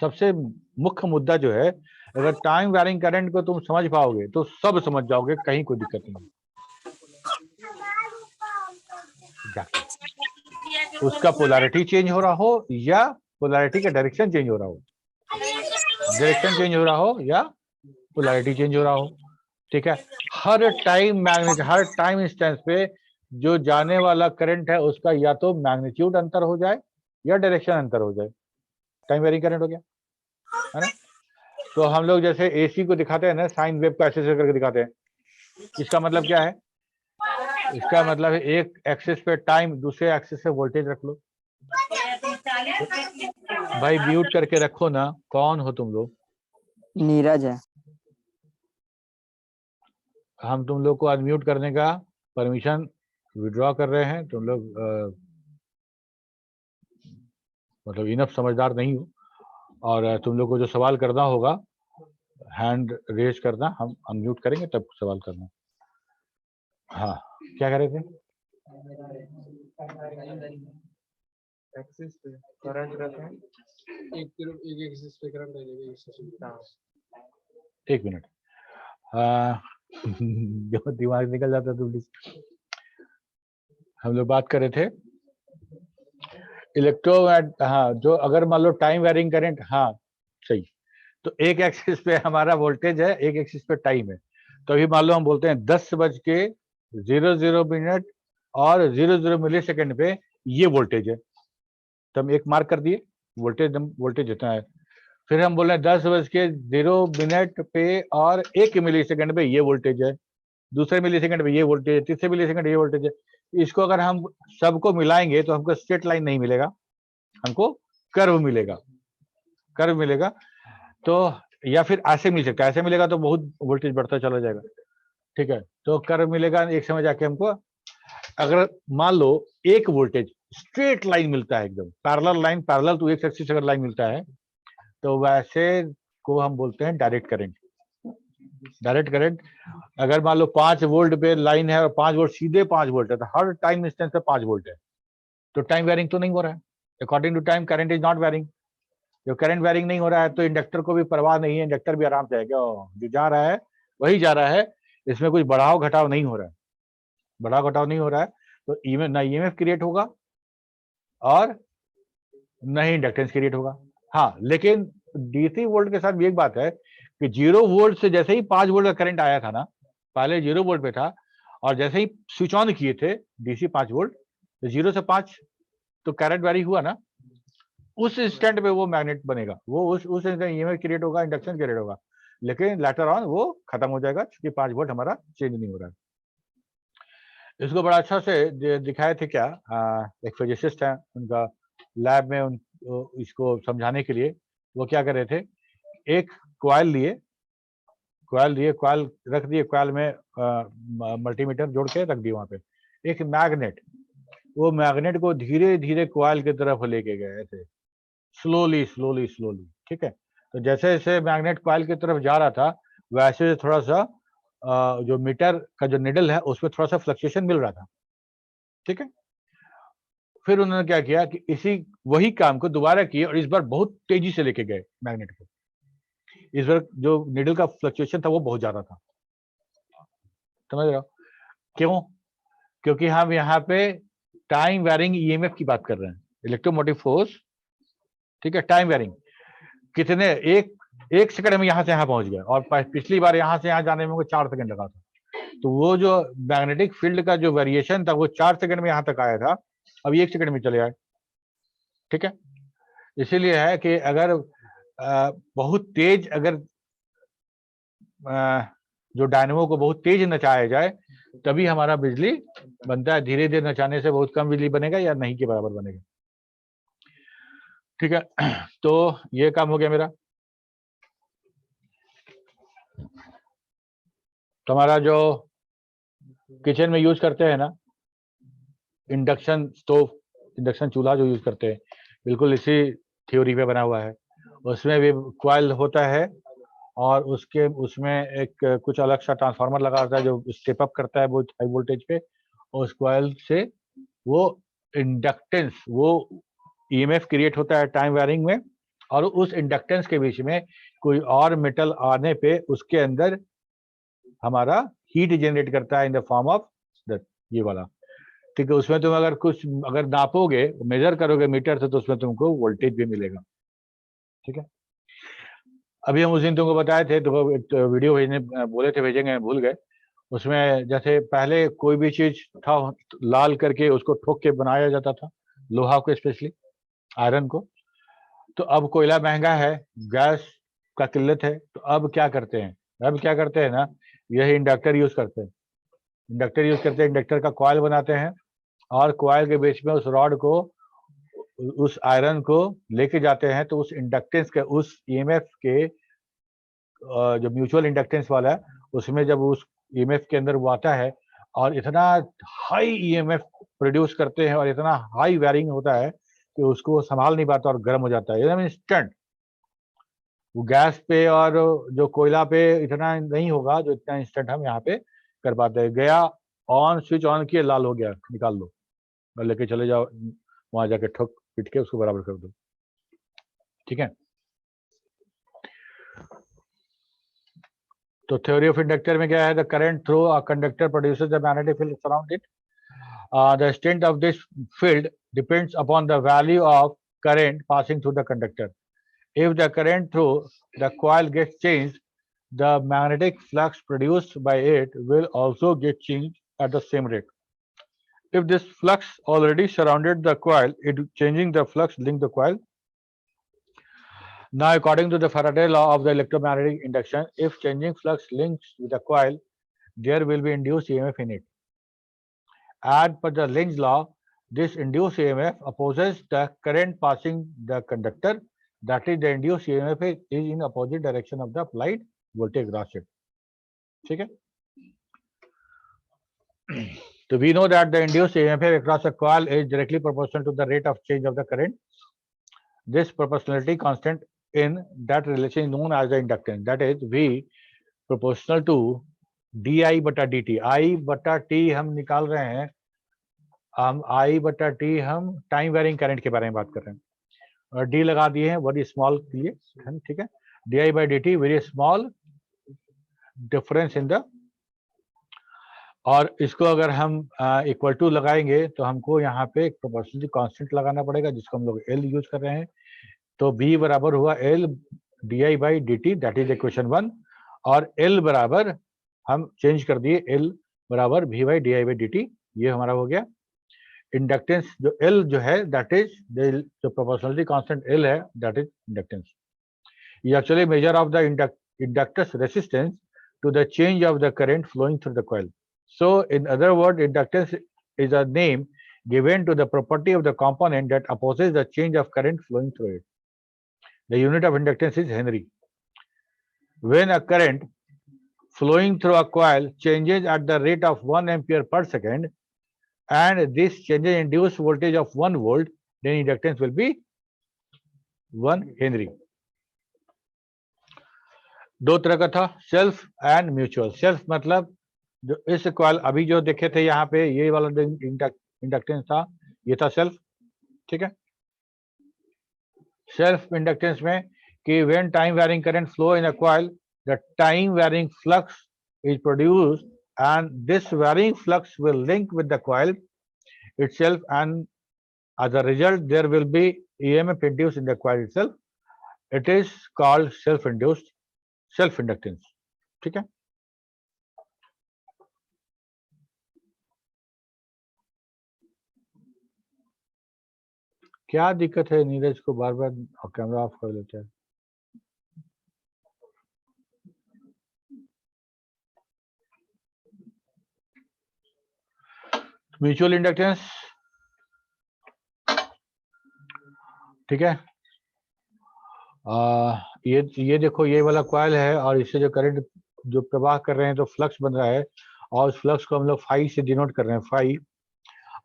सबसे मुख्य मुद्दा जो है, अगर टाइम वेरिंग करंट को तुम समझ पाओगे तो सब समझ जाओगे, कहीं कोई दिक्कत नहीं। उसका पोलैरिटी चेंज हो रहा हो या पोलैरिटी का डायरेक्शन चेंज हो रहा हो, डायरेक्शन चेंज हो रहा हो या पोलैरिटी चेंज हो रहा हो। ठीक है, हर टाइम इंस्टेंस पे जो जाने वाला करंट है उसका या तो मैग्नीट्यूड अंतर हो जाए या डायरेक्शन अंतर हो जाए, टाइम वेरिंग करंट हो गया, है ना। तो हम लोग जैसे AC को दिखाते हैं ना, साइन वेव को ऐसे करके दिखाते हैं। इसका मतलब क्या है? इसका मतलब है एक एक्सिस पे टाइम, दूसरे एक्सिस पे वोल्टेज रख लो। भाई म्यूट करके रखो ना, कौन हो तुम लोग? नीरज है। हम तुम लोग को अनम्यूट करने का परमिशन विड्रॉ कर रहे हैं। तुम लोग मतलब इनफ समझदार नहीं हो, और तुम लोग को जो सवाल करना होगा हैंड रेज करना, हम अनम्यूट करेंगे तब सवाल करना। हाँ, क्या कर रहे थे? एक्सिस पे करंट रखें, एक एक्सिस पे करंट रहेगा, एक मिनट, दिमाग निकल जाता तुम। हम लोग बात कर रहे थे इलेक्ट्रोमैग्नेट, हाँ, जो अगर मान लो टाइम वेरिंग करंट, हाँ सही, तो एक एक्सिस पे हमारा वोल्टेज है, एक एक्सिस पे टाइम है। तो अभी मान लो हम बोलते हैं 10:00 और 00 मिलीसेकंड पे ये वोल्टेज है, तो हम एक मार्क कर दिए, वोल्टेज जितना है। फिर हम बोल रहे हैं 10:0 पे और 1 मिलीसेकंड पे ये वोल्टेज है, दूसरे मिलीसेकंड पे ये वोल्टेज है, तीसरे मिलीसेकंड ये वोल्टेज है। इसको अगर हम सबको मिलाएंगे तो हमको स्ट्रेट लाइन नहीं मिलेगा, हमको कर्व मिलेगा, कर्व मिलेगा। तो या फिर ऐसे मिल सकता है, ऐसे मिलेगा तो बहुत वोल्टेज बढ़ता चला जाएगा, ठीक है। तो कर्व मिलेगा एक समय जाके हमको। अगर मान लो एक वोल्टेज स्ट्रेट लाइन मिलता है, एकदम पैरेलल लाइन, पैरेलल टू एक एक्सिस अगर लाइन मिलता है तो वैसे को हम बोलते हैं डायरेक्ट करंट। डायरेक्ट करंट अगर मान लो 5 वोल्ट पे लाइन है और 5 वोल्ट सीधे 5 वोल्ट है, तो हर टाइम इंस्टेंस पे 5 वोल्ट है, तो टाइम वेरिंग तो नहीं हो रहा है। According to time current is not varying. जो करंट वेरिंग नहीं हो रहा है तो इंडक्टर को भी परवाह नहीं है, इंडक्टर भी आराम से है, क्या जो जा रहा है वही जा रहा है, इसमें कुछ बढ़ाव घटाव नहीं हो रहा है, बढ़ाव घटाव नहीं हो रहा है। तो ना ईएमएफ क्रिएट होगा और न ही इंडक्टेंस क्रिएट होगा। हाँ, लेकिन डीसी वोल्ट के साथ भी एक बात है कि 0 वोल्ट से जैसे ही 5 वोल्ट का करंट आया था ना, पहले 0 वोल्ट पे था और जैसे ही स्विच ऑन किए थे डीसी 5 वोल्ट, तो 0 से 5 तो करंट वेरी हुआ ना, उस इंस्टेंट पे वो मैग्नेट बनेगा, वो उस इंस्टेंट ईएमएफ क्रिएट होगा, इंडक्शन क्रिएट होगा। लेकिन लेटर ऑन वो खत्म हो जाएगा क्योंकि 5 वोल्ट हमारा चेंज नहीं हो रहा है। इसको बड़ा अच्छा से दिखाए थे क्या, एक फिजिसिस्ट है, उनका लैब में इसको समझाने के लिए वो क्या कर रहे थे, एक कॉइल लिए, कॉइल रख दिए, कॉइल में मल्टीमीटर जोड़ के रख दिए वहां पे, एक मैग्नेट, वो मैग्नेट को धीरे धीरे कॉइल की तरफ लेके गए ऐसे स्लोली, ठीक है। तो जैसे जैसे मैग्नेट कॉइल की तरफ जा रहा था वैसे थोड़ा सा जो मीटर का जो निडल है उसमें थोड़ा सा फ्लक्चुएशन मिल रहा था, ठीक है। फिर उन्होंने क्या किया कि इसी वही काम को दोबारा किए और इस बार बहुत तेजी से लेके गए मैग्नेट को। इस बार जो निडल का फ्लक्चुएशन था वो बहुत ज्यादा था, समझ रहे हो क्यों? क्योंकि हम यहाँ पे टाइम वेरिंग ईएमएफ की बात कर रहे हैं, इलेक्ट्रोमोटिव फोर्स, ठीक है। टाइम वेरिंग कितने, एक सेकंड में यहाँ से यहाँ पहुंच गया, और पिछली बार यहाँ से यहाँ जाने में 4 सेकंड लगा था। तो वो जो मैग्नेटिक फील्ड का जो वेरिएशन था वो 4 सेकंड में यहाँ तक आया था, अब 1 सेकंड में चले आए, ठीक है। इसीलिए है कि अगर बहुत तेज अगर जो डायनेमो को बहुत तेज नचाया जाए तभी हमारा बिजली बनता है, धीरे धीरे नचाने से बहुत कम बिजली बनेगा या नहीं के बराबर बनेगा, ठीक है। तो ये काम हो गया मेरा। तुम्हारा जो किचन में यूज करते हैं ना इंडक्शन स्टोव, इंडक्शन चूल्हा जो यूज करते हैं, बिल्कुल इसी थ्योरी पे बना हुआ है। उसमें भी कॉइल होता है और उसमें एक कुछ अलग सा ट्रांसफार्मर लगा होता है जो स्टेप अप करता है बहुत हाई वोल्टेज पे, और उस कॉइल से वो इंडक्टेंस, वो ईएमएफ क्रिएट होता है टाइम वेरिंग में, और उस इंडक्टेंस के बीच में कोई और मेटल आने पे उसके अंदर हमारा हीट जनरेट करता है इन द फॉर्म ऑफ ये वाला, ठीक है। उसमें तुम अगर कुछ अगर नापोगे, मेजर करोगे मीटर से, तो उसमें तुमको वोल्टेज भी मिलेगा, ठीक है। अभी हम उस दिन तुमको बताए थे, तो एक वीडियो भेजने बोले थे, भेजेंगे, भूल गए। उसमें जैसे पहले कोई भी चीज था लाल करके उसको ठोक के बनाया जाता था, लोहा को स्पेशली, आयरन को। तो अब कोयला महंगा है, गैस का किल्लत है, तो अब क्या करते हैं ना, यही इंडक्टर यूज करते हैं, इंडक्टर का कॉइल बनाते हैं और कॉइल के बीच में उस रॉड को, उस आयरन को लेके जाते हैं, तो उस इंडक्टेंस के, उस ईएमएफ के जो म्यूचुअल इंडक्टेंस वाला है, उसमें जब उस ईएमएफ के अंदर वो आता है और इतना हाई ईएमएफ प्रोड्यूस करते हैं और इतना हाई वेरिंग होता है कि उसको संभाल नहीं पाता और गर्म हो जाता है एकदम इंस्टेंट। वो गैस पे और जो कोयला पे इतना नहीं होगा जो इतना इंस्टेंट हम यहाँ पे कर पाते हैं। गया ऑन, स्विच ऑन किए, लाल हो गया, निकाल लो और लेके चले जाओ, वहां जाके ठोक पीट के उसको बराबर कर दो, ठीक है। तो थ्योरी ऑफ इंडक्टर में क्या है, the current through a conductor produces the magnetic field around it. The extent of this field depends upon the value of current passing through the conductor. If the current through the coil gets changed, the magnetic flux produced by it will also get changed at the same rate. If this flux already surrounded the coil, it changing the flux link the coil. Now, according to the Faraday law of the electromagnetic induction, if changing flux links with a coil, there will be induced EMF in it. As per the Lenz's law, this induced EMF opposes the current passing the conductor. That is, the induced EMF is in opposite direction of the applied voltage across it. ठीक है? So we know that the induced EMF across a coil is directly proportional to the rate of change of the current. This proportionality constant in that relation is known as the inductance. That is V proportional to di बटा dt. I बटा t हम निकाल रहे हैं, हम I बटा t हम time varying current के बारे में बात कर रहे हैं और d लगा दिए हैं वेरी स्मॉल के लिए, ठीक है. di by dt very small difference in the, और इसको अगर हम इक्वल टू लगाएंगे तो हमको यहाँ पे एक प्रोपोर्शनलिटी कांस्टेंट लगाना पड़ेगा जिसको हम लोग L यूज कर रहे हैं. तो B बराबर हुआ L di by dt, that is equation 1, और L बराबर हम चेंज कर दिए, L बराबर V by di by dt, ये हमारा हो गया. इंडक्टेंस जो L जो है दैट इज जो प्रोपोर्शनलिटी कांस्टेंट L है दैट इज इंडक्टेंस. ये actually measure of the inductor's resistance to the change of the current flowing through the coil. So, in other words, inductance is a name given to the property of the component that opposes the change of current flowing through it. The unit of inductance is Henry. When a current flowing through a coil changes at the rate of 1 ampere per second, and this changes induced voltage of 1 volt, then inductance will be 1 Henry. दो तरह का था, self and mutual. Self मतलब जो इस coil अभी जो देखे थे यहाँ पे, ये वाला इंडक्टेंस था, ये था सेल्फ. ठीक है. सेल्फ इंडक्टेंस में कि when time varying current flow in a coil, the time varying flux is produced and this varying flux will link with the coil itself, and as a result there will be EMF induced in the coil itself. It is called self-induced self-inductance. ठीक है. क्या दिक्कत है नीरज को बार बार camera off कर लेता है? Mutual inductance, ठीक है. ये देखो, ये वाला कॉइल है और इससे जो करंट जो प्रवाह कर रहे हैं तो फ्लक्स बन रहा है, और उस फ्लक्स को हम लोग फाई से डिनोट कर रहे हैं, फाई.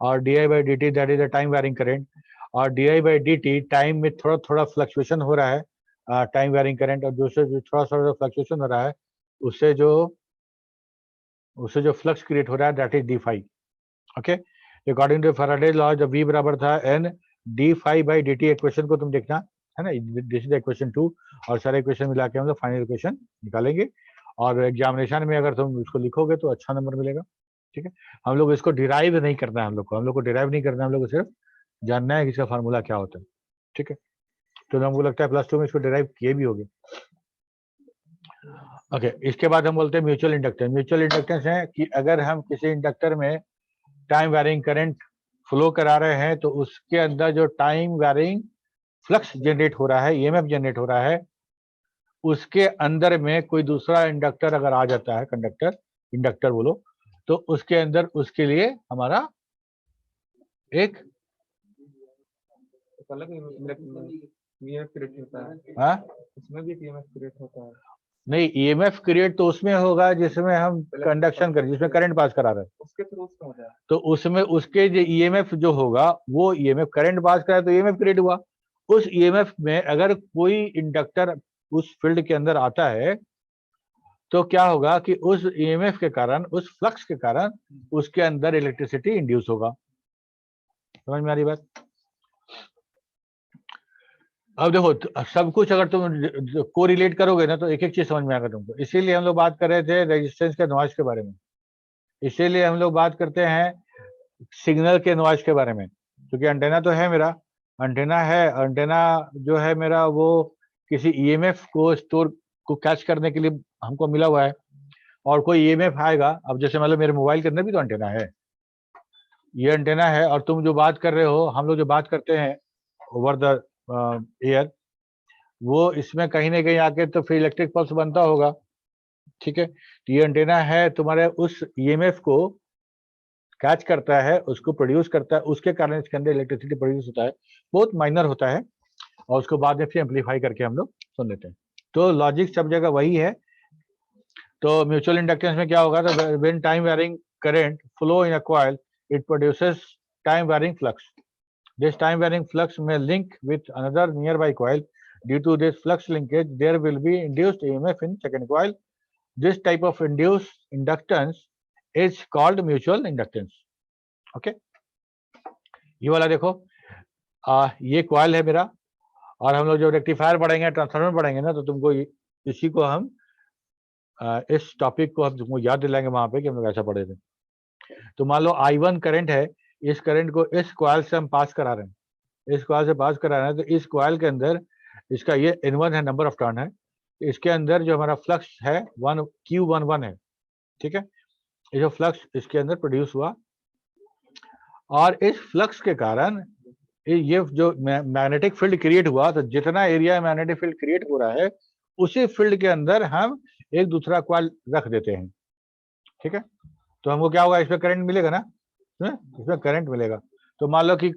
और D I by D T that is the time varying current, और D I by D T time में थोड़ा थोड़ा फ्लक्चुएशन हो रहा है, टाइम वेरिंग करंट, और दूसरे जो थोड़ा थोड़ा फ्लक्चुएशन हो रहा है उससे जो फ्लक्स क्रिएट हो रहा है that is d phi. Okay. According to Faraday law जब V बराबर था N d phi by D t. Equation को तुम देखना है ना, दिस इज इक्वेशन 2, और सारे इक्वेशन मिला के हम लोग फाइनल इक्वेशन निकालेंगे, और एग्जामिनेशन में अगर तुम उसको लिखोगे तो अच्छा नंबर मिलेगा. ठीक है. हम लोग इसको डिराइव नहीं करना है, हम लोग को डिराइव नहीं करना है, हम लोग को सिर्फ जानना है कि इसका फार्मूला क्या होता है. ठीक है. तो हमको लगता है +2 में इसको डिराइव किए भी होंगे. ओके. इसके बाद हम बोलते हैं म्यूचुअल इंडक्टेंस. म्यूचुअल इंडक्टेंस है कि अगर हम किसी इंडक्टर में टाइम वेरिंग करंट फ्लो करा रहे हैं तो उसके अंदर जो टाइम वेरिंग फ्लक्स जनरेट हो रहा है, ईएमएफ जनरेट हो रहा है, उसके अंदर में कोई दूसरा इंडक्टर अगर आ जाता है, इंडक्टर बोलो, तो उसके अंदर उसके लिए हमारा एक अलग ईएमएफ क्रिएट होता है. हाँ, इसमें भी ईएमएफ क्रिएट होता है. नहीं, ईएमएफ क्रिएट तो उसमें होगा जिसमें हम कंडक्शन करें, जिसमें करंट पास करा रहे हैं, उसके थ्रू उसका हो जाए. तो उसमें उसके जो ईएमएफ जो होगा वो ईएमएफ करंट पास करा तो ईएमएफ क्रिएट हुआ. उस ईएमएफ में अगर कोई इंडक्टर उस फील्ड के अंदर आता है तो क्या होगा कि उस ईएमएफ के कारण, उस फ्लक्स के कारण उसके अंदर इलेक्ट्रिसिटी इंड्यूस होगा. समझ में आ रही बात? अब देखो, सब कुछ अगर तुम कोरिलेट करोगे ना तो एक एक चीज समझ में आएगा तुमको. इसीलिए हम लोग बात कर रहे थे रेजिस्टेंस के नॉइज के बारे में, इसीलिए हम लोग बात करते हैं सिग्नल के नॉइज के बारे में. क्योंकि एंटेना तो है मेरा, एंटेना जो है मेरा वो किसी ईएमएफ को स्टोर को कैच करने के लिए हमको मिला हुआ है, और कोई ईएमएफ आएगा. अब जैसे मतलब मेरे मोबाइल के अंदर भी तो एंटेना है, ये एंटेना है, और तुम जो बात कर रहे हो, हम लोग जो बात करते हैं ओवर द एयर, वो इसमें कहीं ना कहीं आके तो फिर इलेक्ट्रिक पल्स बनता होगा, ठीक है। तो ये एंटेना है तुम्हारे उस ईएमएफ को कैच करता है, उसको प्रोड्यूस करता है, उसके कारण इसके अंदर इलेक्ट्रिसिटी प्रोड्यूस होता है, बहुत माइनर होता है, और उसको बाद में फिर एम्पलीफाई करके हम लोग सुन लेते हैं। तो लॉजिक सब जगह वही है। तो म्यूचुअल इंडक्टेंस में क्या होगा, तो when time varying current flow in a coil it produces time varying flux. This time varying flux may link with another nearby coil. Due to this flux linkage, there will be induced EMF in second coil. This type of induced inductance is called mutual inductance. Okay? ये वाला देखो, ये coil है मेरा, और हम लोग जो रेक्टिफायर पढ़ेंगे, ट्रांसफार्मर पढ़ेंगे ना, तो तुमको इसी को हम इस टॉपिक को हम तुमको याद दिलाएंगे वहां पे कि हम लोग ऐसा पढ़े थे। तो मान लो I1 करंट है, इस करंट को इस कॉइल से हम पास करा रहे हैं, इस कॉइल से पास करा रहे हैं, तो इस कॉइल के अंदर इसका ये N1 है, नंबर ऑफ टर्न है, इसके अंदर जो हमारा फ्लक्स है Q11 है, ठीक है। ये जो फ्लक्स इसके अंदर प्रोड्यूस हुआ, और इस फ्लक्स के कारण ये जो मैग्नेटिक फील्ड क्रिएट हुआ, तो जितना एरिया मैग्नेटिक फील्ड क्रिएट हो रहा है उसी फील्ड के अंदर हम एक दूसरा कॉइल रख देते हैं, ठीक है। तो हमको क्या होगा, इसमें करंट मिलेगा ना, इसमें करंट मिलेगा। तो मान लो कि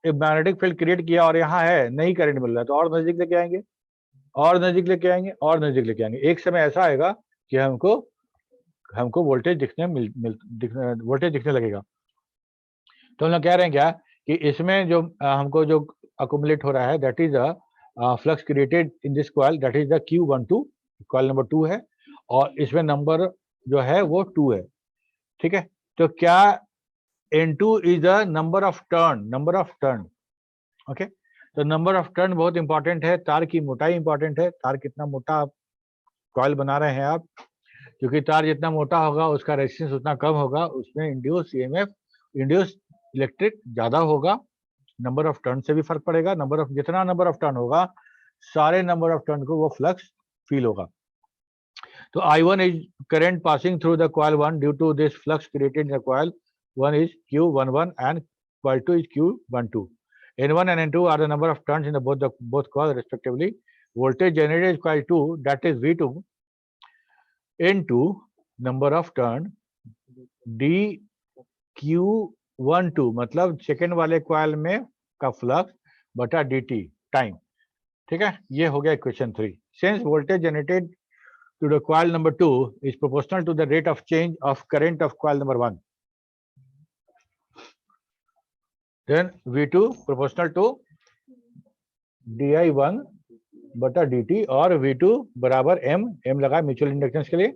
मैग्नेटिक फील्ड क्रिएट किया और यहाँ है नहीं करंट मिल रहा है, तो और नजदीक लेके आएंगे, और नजदीक लेके आएंगे, और नजदीक लेके आएंगे। एक समय ऐसा आएगा कि हमको वोल्टेज वोल्टेज दिखने लगेगा। तो हम लोग कह रहे हैं क्या कि इसमें जो हमको जो अकोमुलेट हो रहा है, that is a flux created in this coil, that is the Q12, coil number 2 है, और इसमें नंबर जो है वो 2 है, ठीक है। तो क्या N2 is the number of turn, okay. तो नंबर ऑफ टर्न बहुत इंपॉर्टेंट है, तार की मोटाई इंपॉर्टेंट है, तार कितना मोटा कॉइल बना रहे हैं आप, क्योंकि तार जितना मोटा होगा उसका रेजिस्टेंस उतना कम होगा, उसमें इंड्यूस ईएमएफ, इंड्यूस इलेक्ट्रिक ज्यादा होगा, नंबर ऑफ टर्न से भी फर्क पड़ेगा, जितना नंबर ऑफ टर्न होगा, सारे नंबर ऑफ टर्न को वो फ्लक्स फील होगा। तो I1 is current passing through the coil 1 due to this flux created in the coil 1 is Q11 and coil 2 is Q12. N1 and N2 are the number of turns in the both coils respectively. Voltage generated is coil 2, that is V2. N2 number of turn dQ12 मतलब second वाले coil में का flux बटा dt time, ठीक है। ये हो गया equation 3। Since voltage generated to the coil number 2 is proportional to the rate of change of current of coil number 1, then V2 proportional to di1 बटा dt, और V2 बराबर m लगा म्यूचुअल इंडक्टेंस के लिए,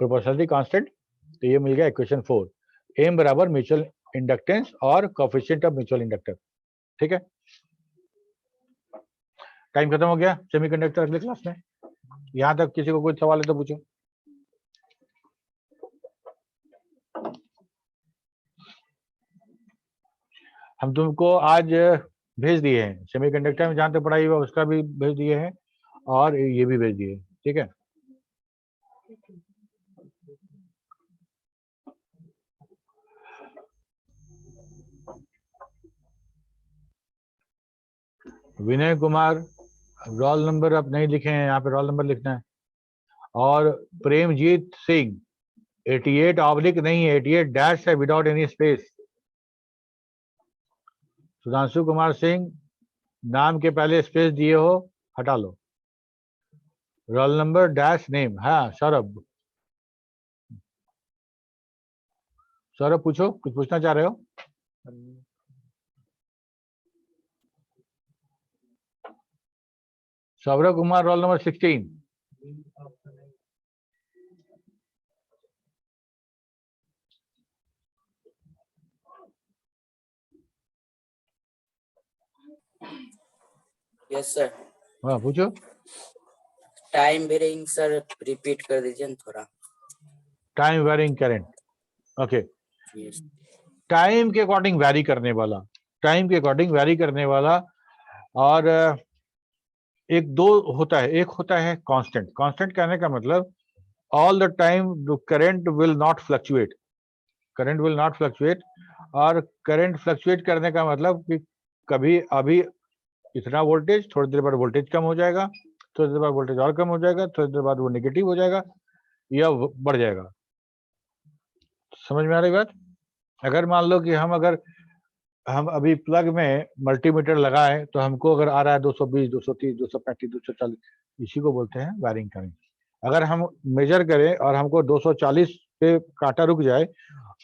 प्रोपोर्शनलिटी कांस्टेंट, तो ये मिल गया equation 4। m बराबर म्यूचुअल इंडक्टेंस और कोएफिशिएंट ऑफ म्यूचुअल इंडक्टर, ठीक है। टाइम खत्म हो गया सेमीकंडक्टर अगले क्लास में। यहाँ तक किसी को कोई सवाल है तो पूछो। हम तुमको आज भेज दिए हैं, सेमीकंडक्टर में जहाँ तक पढ़ाई हुआ उसका भी भेज दिए हैं, और ये भी भेज दिए, ठीक है। विनय कुमार रोल नंबर आप नहीं लिखे हैं, यहाँ पे रोल नंबर लिखना है। और प्रेमजीत सिंह 88 ऑब्लिक नहीं है, 88 डैश है without any space. Sudhanshu Kumar Singh नाम के पहले स्पेस दिए हो, हटा लो। रोल नंबर डैश नेम, हाँ सौरभ पूछो, कुछ पूछना चाह रहे हो? Saurabh Kumar roll number 16। Yes sir. हाँ पूछो। टाइम वेरिंग सर रिपीट कर दीजिए थोड़ा। Time varying current, okay. Yes. Time के अकॉर्डिंग वैरी करने वाला, टाइम के अकॉर्डिंग वैरी करने वाला, और एक दो होता है, एक होता है कांस्टेंट। कांस्टेंट कहने का मतलब all the time current will not fluctuate, current will not fluctuate. और करंट फ्लक्चुएट करने का मतलब कि कभी अभी इतना वोल्टेज, थोड़ी देर बाद वोल्टेज कम हो जाएगा, थोड़ी देर बाद वोल्टेज और कम हो जाएगा, थोड़ी देर बाद वो नेगेटिव हो जाएगा या बढ़ जाएगा। समझ में आ रही बात? अगर मान लो कि हम अभी प्लग में मल्टीमीटर लगाएं तो हमको अगर आ रहा है 220, 230, 235, 240, इसी को बोलते हैं वायरिंग करंट। अगर हम मेजर करें और हमको 240 पे कांटा रुक जाए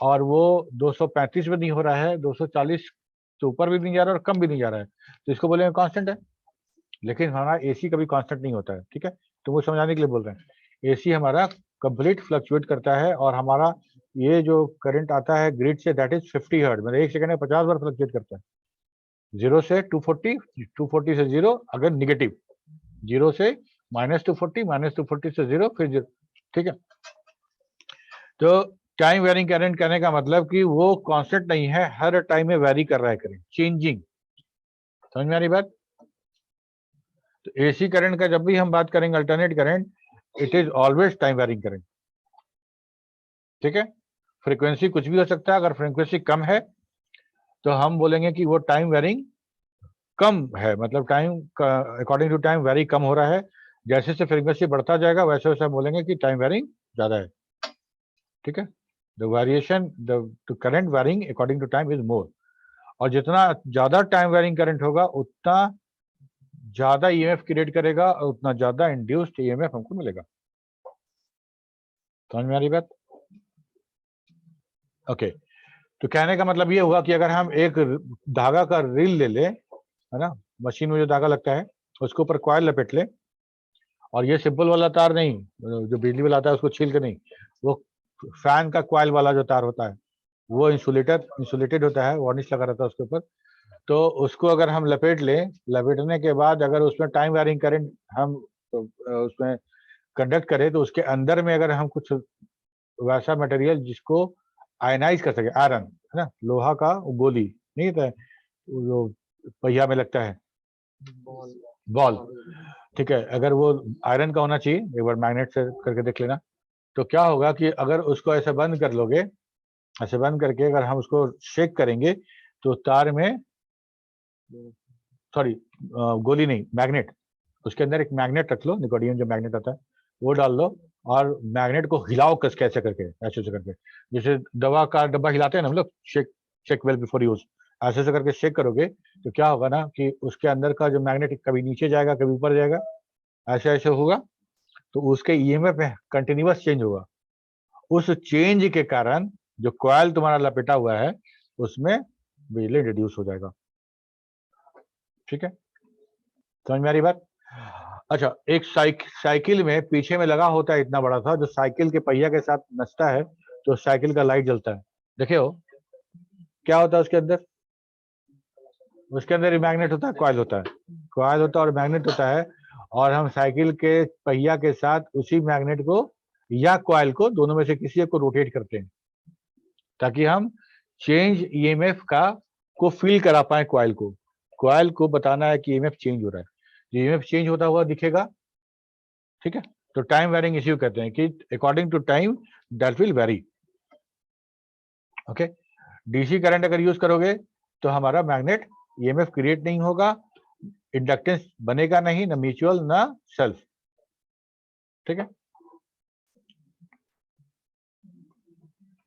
और वो 235 में नहीं हो रहा है, 240 से ऊपर भी नहीं जा रहा है और कम भी नहीं जा रहा है, तो इसको बोलेंगे कांस्टेंट है। लेकिन हमारा एसी कभी कांस्टेंट नहीं होता है, ठीक है? तो वो समझाने के लिए बोल रहे हैं। एसी हमारा कंप्लीट फ्लक्चुएट करता है और हमारा ये जो करंट आता है grid say that is 50 hertz, मतलब 1 सेकंड में 50 बार फ्लक्चुएट करता है। 0 से 240, 240 से 0 अगर निगेटिव, 0 से -240, -240 से 0 फिर 0, ठीक है? तो टाइम वेरिंग करंट कहने का मतलब कि वो कांस्टेंट नहीं है, हर टाइम में वेरी कर रहा है करंट, चेंजिंग। समझ में आ रही बात? तो एसी करंट का जब भी हम बात करेंगे alternate current, it is always time varying current, ठीक है? फ्रीक्वेंसी कुछ भी हो सकता है, अगर फ्रीक्वेंसी कम है तो हम बोलेंगे कि वो टाइम वेरिंग कम है, मतलब time according to time very कम हो रहा है। जैसे जैसे फ्रीक्वेंसी बढ़ता जाएगा वैसे वैसे हम बोलेंगे कि टाइम वेरिंग ज्यादा है, ठीक है? The variation the current varying according to time is more, और जितना ज्यादा टाइम वेरिंग करंट होगा उतना ज्यादा ईएमएफ क्रिएट करेगा और उतना ज्यादा इंड्यूस्ड ईएमएफ हमको मिलेगा। समझ में आ रही बात? ओके, तो कहने का मतलब ये हुआ कि अगर हम एक धागा का रील ले ले, है ना, मशीन में जो धागा लगता है उसके ऊपर कॉइल लपेट ले, और ये सिंपल वाला तार नहीं, जो बिजली वाला आता है उसको छील के नहीं, वो फैन का कॉइल वाला जो तार होता है वो इंसुलेटेड होता है, वार्निश लगा रहता है उसके ऊपर। तो उसको अगर हम लपेट लें, लपेटने के बाद अगर उसमें टाइम वेरिंग करंट हम उसमें कंडक्ट करें तो उसके अंदर में अगर हम कुछ वैसा मटेरियल जिसको आयनाइज कर सके, आयरन, है ना, लोहा का गोली नहीं होता है जो पहिया में लगता है, बॉल, ठीक है, अगर वो आयरन का होना चाहिए, एक बार मैग्नेट से करके देख लेना। तो क्या होगा कि अगर उसको ऐसे बंद कर लोगे, ऐसे बंद करके अगर हम उसको शेक करेंगे तो तार में, सॉरी गोली नहीं, मैग्नेट, उसके अंदर एक मैग्नेट रख लो, निकोडियम जो मैग्नेट आता है वो डाल लो और मैग्नेट को हिलाओ कस कैसे करके, ऐसे करके, जैसे दवा का डब्बा हिलाते हैं ना हम लोग, शेक वेल बिफोर यूज, ऐसे करके शेक करोगे तो क्या होगा ना कि उसके अंदर का जो मैग्नेट कभी नीचे जाएगा कभी ऊपर जाएगा, ऐसे ऐसे होगा, तो उसके ईएमएफ में कंटिन्यूअस चेंज होगा। उस चेंज के कारण जो कॉइल तुम्हारा लपेटा हुआ है उसमें बिजली रिड्यूस हो जाएगा, ठीक है? समझ में आ रही बात? अच्छा, एक साइकिल में पीछे में लगा होता है इतना बड़ा था, जो साइकिल के पहिया के साथ नचता है तो साइकिल का लाइट जलता है, देखे हो? क्या होता है उसके अंदर? उसके अंदर मैग्नेट होता है, कॉइल होता है, कॉइल होता है और मैग्नेट होता है, और हम साइकिल के पहिया के साथ उसी मैग्नेट को या कॉइल को, दोनों में से किसी एक को रोटेट करते हैं ताकि हम चेंज ईएमएफ को फील करा पाए, कॉइल को बताना है कि ईएमएफ चेंज हो रहा है, ईएमएफ चेंज होता हुआ दिखेगा, ठीक है? तो टाइम वेरिंग इसी को कहते हैं कि according to time that will vary, okay? DC current अगर यूज करोगे तो हमारा मैग्नेट ईएमएफ क्रिएट नहीं होगा, इंडक्टेंस बनेगा नहीं, ना म्यूचुअल ना सेल्फ, ठीक है?